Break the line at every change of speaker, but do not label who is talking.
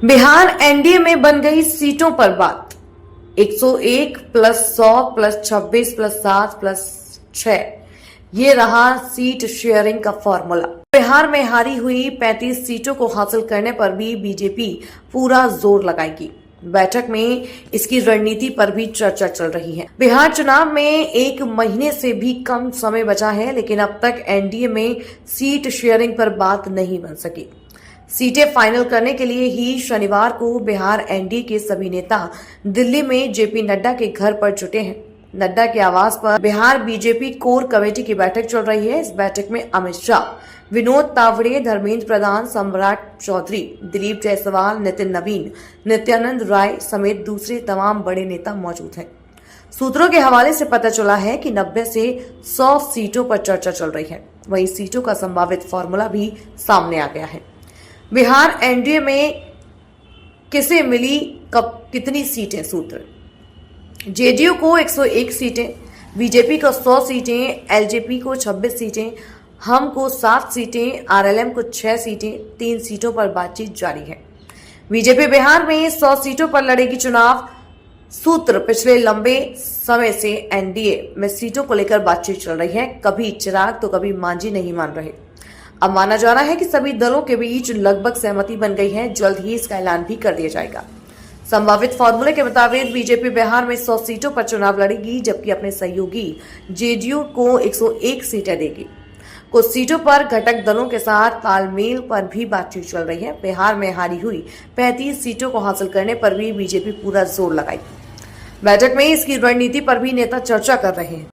Bihar NDA में बन गई सीटों पर बात। 101 प्लस 100 प्लस 26 प्लस 7 प्लस 6, ये रहा सीट शेयरिंग का फॉर्मूला। बिहार में हारी हुई 35 सीटों को हासिल करने पर भी बीजेपी पूरा जोर लगाएगी। बैठक में इसकी रणनीति पर भी चर्चा चल रही है। बिहार चुनाव में एक महीने से भी कम समय बचा है, लेकिन अब तक एनडीए में सीट शेयरिंग पर बात नहीं बन सकी। सीटें फाइनल करने के लिए ही शनिवार को बिहार एनडीए के सभी नेता दिल्ली में जेपी नड्डा के घर पर जुटे हैं। नड्डा के आवास पर बिहार बीजेपी कोर कमेटी की बैठक चल रही है। इस बैठक में अमित शाह, विनोद तावड़े, धर्मेंद्र प्रधान, सम्राट चौधरी, दिलीप जायसवाल, नितिन नवीन, नित्यानंद राय समेत दूसरे तमाम बड़े नेता मौजूद हैं। सूत्रों के हवाले से पता चला है कि 90 से 100 सीटों पर चर्चा चल रही है। वहीं सीटों का संभावित फॉर्मूला भी सामने आ गया है। बिहार एनडीए में किसे मिली कब कितनी सीटें? सूत्र: जेडीयू को 101 सीटें, बीजेपी को 100 सीटें, एलजेपी को 26 सीटें, हम को 7 सीटें, आरएलएम को 6 सीटें। 3 सीटों पर बातचीत जारी है। बीजेपी बिहार में 100 सीटों पर लड़ेगी चुनाव। सूत्र: पिछले लंबे समय से एनडीए में सीटों को लेकर बातचीत चल रही है। कभी चिराग तो कभी मांझी नहीं मान रहे। अब माना जा रहा है कि सभी दलों के बीच लगभग सहमति बन गई है। जल्द ही इसका ऐलान भी कर दिया जाएगा। संभावित फॉर्मूले के मुताबिक बीजेपी बिहार में 100 सीटों पर चुनाव लड़ेगी, जबकि अपने सहयोगी जेडीयू को 101 सीटें देगी। कुछ सीटों पर घटक दलों के साथ तालमेल पर भी बातचीत चल रही है। बिहार में हारी हुई 35 सीटों को हासिल करने पर भी बीजेपी पूरा जोर लगाई। बैठक में इसकी रणनीति पर भी नेता चर्चा कर रहे हैं।